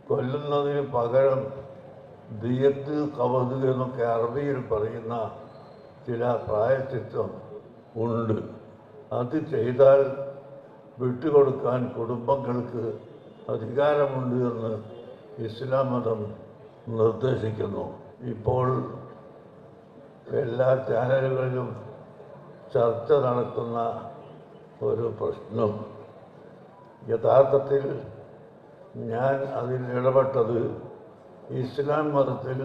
കൊല്ലുന്നതിന് പകരം ദിയത്ത് കവത് എന്നൊക്കെ അറബിയിൽ പറയുന്ന ചില പ്രായശ്ചിത്തം ഉണ്ട്. അത് ചെയ്താൽ വിട്ടുകൊടുക്കാൻ കുടുംബങ്ങൾക്ക് അധികാരമുണ്ട് എന്ന് ഇസ്ലാം മതം നിർദ്ദേശിക്കുന്നു. ഇപ്പോൾ എല്ലാ ചാനലുകളിലും ചർച്ച നടക്കുന്ന ഒരു പ്രശ്നം, യഥാർത്ഥത്തിൽ ഞാൻ അതിൽ ഇടപെട്ടത് ഇസ്ലാം മതത്തിൽ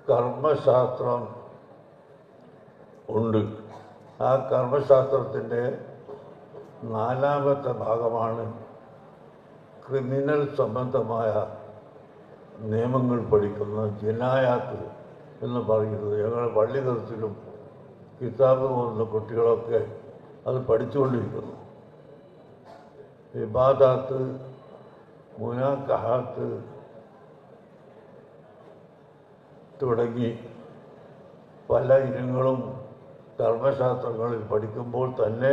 കർമ്മശാസ്ത്രം ഉണ്ട്. ആ കർമ്മശാസ്ത്രത്തിൻ്റെ 4ാമത്തെ ഭാഗമാണ് ക്രിമിനൽ സംബന്ധമായ നിയമങ്ങൾ പഠിക്കുന്ന ജിനായാത്ത് എന്ന് പറയുന്നത്. ഞങ്ങൾ പള്ളി തരത്തിലും കിതാബ് പോകുന്ന കുട്ടികളൊക്കെ അത് പഠിച്ചുകൊണ്ടിരിക്കുന്നു. ഇബാദാത്ത്, മുനാക്കഹാത്ത് തുടങ്ങി പല ഇനങ്ങളും കർമ്മശാസ്ത്രങ്ങളിൽ പഠിക്കുമ്പോൾ തന്നെ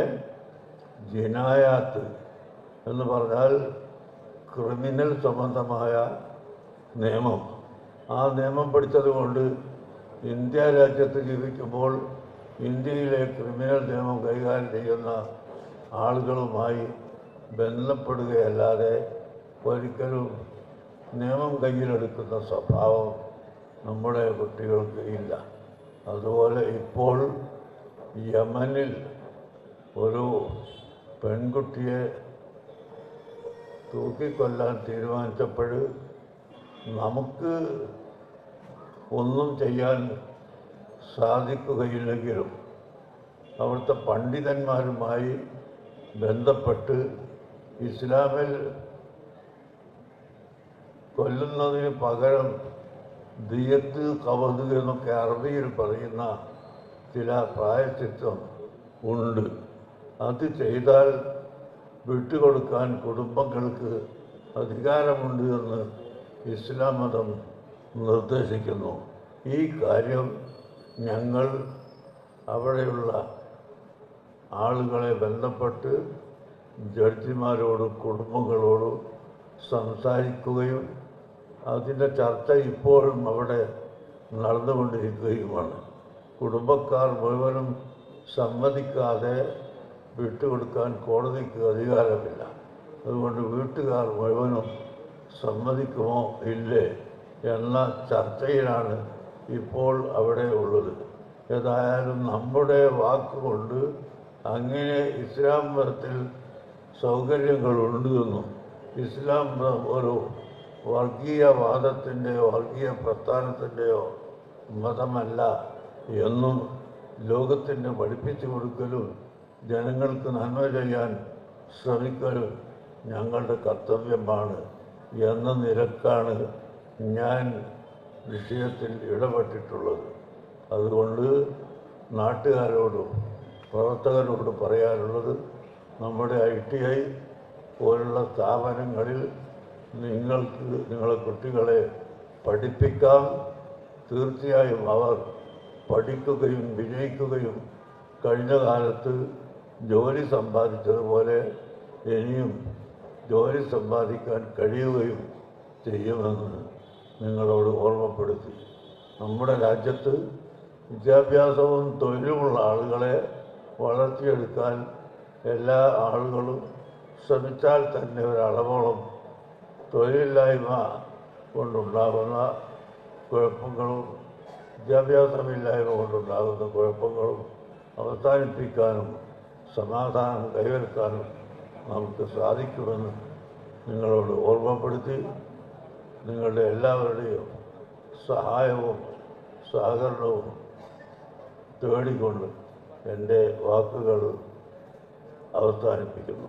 ജിനായാത്ത് എന്ന് പറഞ്ഞാൽ ക്രിമിനൽ സംബന്ധമായ നിയമം. ആ നിയമം പഠിച്ചതുകൊണ്ട് ഇന്ത്യ രാജ്യത്ത് ജീവിക്കുമ്പോൾ ഇന്ത്യയിലെ ക്രിമിനൽ നിയമം കൈകാര്യം ചെയ്യുന്ന ആളുകളുമായി ബന്ധപ്പെടുകയല്ലാതെ ഒരിക്കലും നിയമം കയ്യിലെടുക്കുന്ന സ്വഭാവം നമ്മുടെ കുട്ടികൾക്ക് ഇല്ല. അതുപോലെ ഇപ്പോൾ യമനിൽ ഒരു പെൺകുട്ടിയെ തൂക്കിക്കൊല്ലാൻ തീരുമാനിച്ചപ്പോൾ നമുക്ക് ഒന്നും ചെയ്യാൻ സാധിക്കുകയില്ലെങ്കിലും അവിടുത്തെ പണ്ഡിതന്മാരുമായി ബന്ധപ്പെട്ട് ഇസ്ലാമിൽ കൊല്ലുന്നതിന് പകരം ദിയത്ത് കവത് എന്നൊക്കെ അറബിയിൽ പറയുന്ന ചില പ്രായശ്ചിത്തം ഉണ്ട്. അത് ചെയ്താൽ വിട്ടുകൊടുക്കാൻ കുടുംബങ്ങൾക്ക് അധികാരമുണ്ട് എന്ന് ഇസ്ലാം മതം നിർദ്ദേശിക്കുന്നു. ഈ കാര്യം ഞങ്ങൾ അവിടെയുള്ള ആളുകളെ ബന്ധപ്പെട്ട് ജഡ്ജിമാരോടും കുടുംബങ്ങളോടും സംസാരിക്കുകയും അതിൻ്റെ ചർച്ച ഇപ്പോഴും അവിടെ നടന്നുകൊണ്ടിരിക്കുകയുമാണ്. കുടുംബക്കാർ മുഴുവനും സമ്മതിക്കാതെ വിട്ടുകൊടുക്കാൻ കോടതിക്ക് അധികാരമില്ല. അതുകൊണ്ട് വീട്ടുകാർ മുഴുവനും സമ്മതിക്കുമോ ഇല്ലേ എന്ന ചർച്ചയിലാണ് ഇപ്പോൾ അവിടെ ഉള്ളത്. ഏതായാലും നമ്മുടെ വാക്കുകൊണ്ട് അങ്ങനെ ഇസ്ലാം മതത്തിൽ സൗകര്യങ്ങളുണ്ട് എന്നും ഇസ്ലാം ഒരു വർഗീയവാദത്തിൻ്റെയോ വർഗീയ പ്രസ്ഥാനത്തിൻ്റെയോ മതമല്ല എന്നും ലോകത്തിന് പഠിപ്പിച്ചു കൊടുക്കലും ജനങ്ങൾക്ക് നന്മ ചെയ്യാൻ ശ്രമിക്കലും ഞങ്ങളുടെ കർത്തവ്യമാണ് എന്ന നിലക്കാണ് ഞാൻ വിഷയത്തിൽ ഇടപെട്ടിട്ടുള്ളത്. അതുകൊണ്ട് നാട്ടുകാരോടും പ്രവർത്തകരോട് പറയാനുള്ളത്, നമ്മുടെ ITI പോലുള്ള സ്ഥാപനങ്ങളിൽ നിങ്ങൾക്ക് നിങ്ങളെ കുട്ടികളെ പഠിപ്പിക്കാം. തീർച്ചയായും അവർ പഠിക്കുകയും വിജയിക്കുകയും കഴിഞ്ഞ കാലത്ത് ജോലി സമ്പാദിച്ചതുപോലെ ഇനിയും ജോലി സമ്പാദിക്കാൻ കഴിയുകയും ചെയ്യുമെന്ന് നിങ്ങളോട് ഓർമ്മപ്പെടുത്തി. നമ്മുടെ രാജ്യത്ത് വിദ്യാഭ്യാസവും തൊഴിലുമുള്ള ആളുകളെ വളർത്തിയെടുക്കാൻ എല്ലാ ആളുകളും ശ്രമിച്ചാൽ തന്നെ ഒരളവോളം തൊഴിലില്ലായ്മ കൊണ്ടുണ്ടാകുന്ന കുഴപ്പങ്ങളും വിദ്യാഭ്യാസമില്ലായ്മ കൊണ്ടുണ്ടാകുന്ന കുഴപ്പങ്ങളും അവസാനിപ്പിക്കാനും സമാധാനം കൈവരുത്താനും നമുക്ക് സാധിക്കുമെന്ന് നിങ്ങളോട് ഓർമ്മപ്പെടുത്തി നിങ്ങളുടെ എല്ലാവരുടെയും സഹായവും സഹകരണവും തേടിക്കൊണ്ട് എൻ്റെ വാക്കുകൾ അവസാനിപ്പിക്കുന്നു.